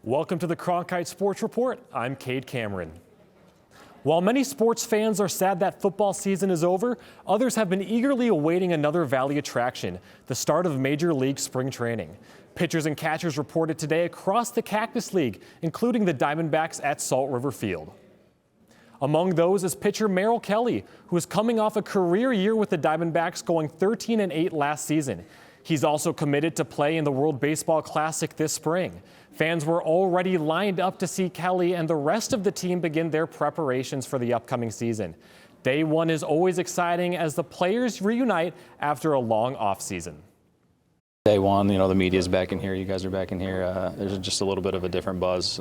Welcome to the Cronkite Sports Report. I'm Cade Cameron. While many sports fans are sad that football season is over, others have been eagerly awaiting another Valley attraction, the start of Major League spring training. Pitchers and catchers reported today across the Cactus League, including the Diamondbacks at Salt River Field. Among those is pitcher Merrill Kelly, who is coming off a career year with the Diamondbacks, going 13-8 last season. He's also committed to play in the World Baseball Classic this spring. Fans were already lined up to see Kelly and the rest of the team begin their preparations for the upcoming season. Day one is always exciting as the players reunite after a long offseason. Day one, the media's back in here, you guys are back in here. There's just a little bit of a different buzz.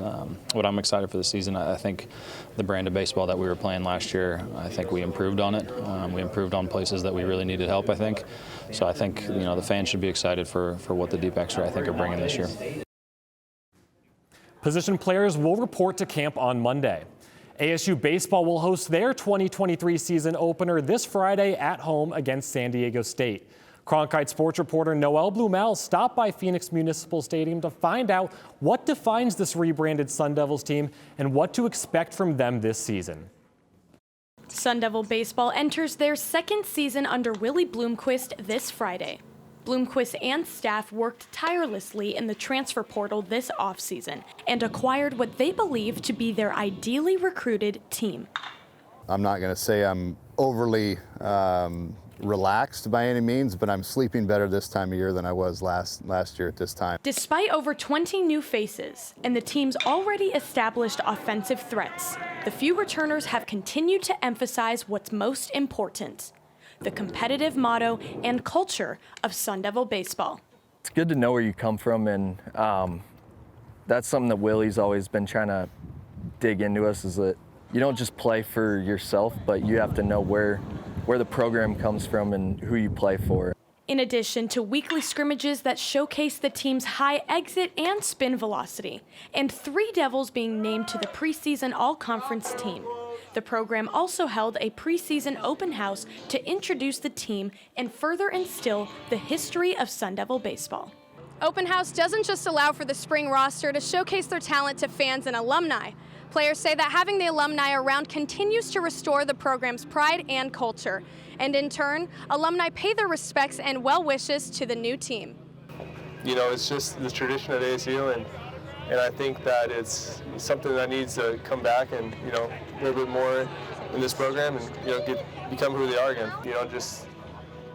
What I'm excited for the season, I think the brand of baseball that we were playing last year, I think we improved on it. We improved on places that we really needed help, I think. So I think, the fans should be excited for what the D-backs I think are bringing this year. Position players will report to camp on Monday. ASU baseball will host their 2023 season opener this Friday at home against San Diego State. Cronkite sports reporter Noel Blumel stopped by Phoenix Municipal Stadium to find out what defines this rebranded Sun Devils team and what to expect from them this season. Sun Devil baseball enters their second season under Willie Bloomquist this Friday. Bloomquist and staff worked tirelessly in the transfer portal this offseason and acquired what they believe to be their ideally recruited team. I'm not going to say I'm overly relaxed by any means, but I'm sleeping better this time of year than I was last year at this time. Despite over 20 new faces and the team's already established offensive threats, the few returners have continued to emphasize what's most important: the competitive motto and culture of Sun Devil baseball. It's good to know where you come from, and that's something that Willie's always been trying to dig into us, is that you don't just play for yourself, but you have to know where the program comes from and who you play for. In addition to weekly scrimmages that showcase the team's high exit and spin velocity, and 3 Devils being named to the preseason all-conference team, the program also held a preseason open house to introduce the team and further instill the history of Sun Devil baseball. Open house doesn't just allow for the spring roster to showcase their talent to fans and alumni. Players say that having the alumni around continues to restore the program's pride and culture. And in turn, alumni pay their respects and well wishes to the new team. It's just the tradition at ASU, and I think that it's something that needs to come back and, a little bit more in this program and, become who they are again. Just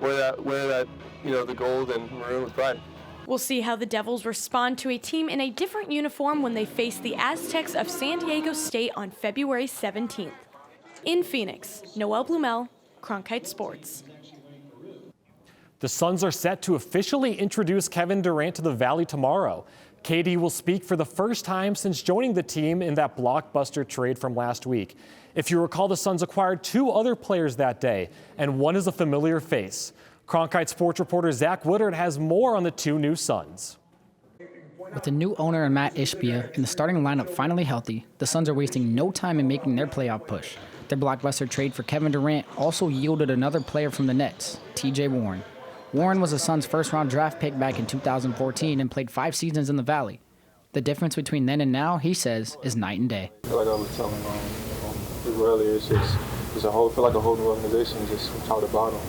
wear that, the gold and maroon with pride. We'll see how the Devils respond to a team in a different uniform when they face the Aztecs of San Diego State on February 17th. In Phoenix, Noel Blumel, Cronkite Sports. The Suns are set to officially introduce Kevin Durant to the Valley tomorrow. KD will speak for the first time since joining the team in that blockbuster trade from last week. If you recall, the Suns acquired 2 other players that day, and one is a familiar face. Cronkite sports reporter Zach Woodard has more on the 2 new Suns. With the new owner and Matt Ishbia and the starting lineup finally healthy, the Suns are wasting no time in making their playoff push. Their blockbuster trade for Kevin Durant also yielded another player from the Nets, TJ Warren. Warren was the Suns' first-round draft pick back in 2014 and played 5 seasons in the Valley. The difference between then and now, he says, is night and day. Like I was telling people earlier, it's a whole new organization, just from top to bottom.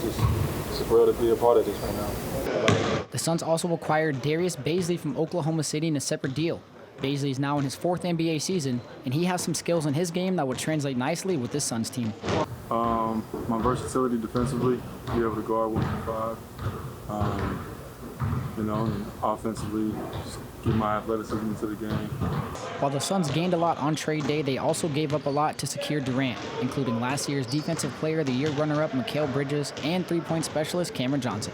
It's thrilled to be a part of this right now. The Suns also acquired Darius Bazely from Oklahoma City in a separate deal. Bazely is now in his 4th NBA season, and he has some skills in his game that would translate nicely with this Suns team. My versatility defensively, be able to guard 1-5. And offensively, just get my athleticism into the game. While the Suns gained a lot on trade day, they also gave up a lot to secure Durant, including last year's Defensive Player of the Year runner-up Mikal Bridges and 3-point specialist Cameron Johnson.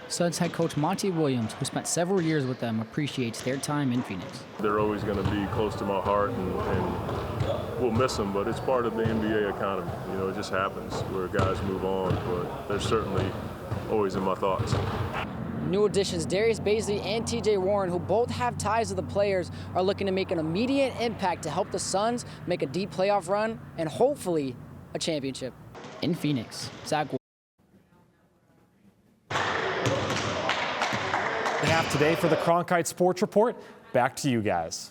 Suns head coach Monty Williams, who spent several years with them, appreciates their time in Phoenix. They're always going to be close to my heart, and we'll miss them, but it's part of the NBA economy. It just happens where guys move on, but they're certainly always in my thoughts. New additions Darius Bazely and TJ Warren, who both have ties to the players, are looking to make an immediate impact to help the Suns make a deep playoff run and hopefully a championship. In Phoenix, Zach. We have today for the Cronkite Sports Report. Back to you guys.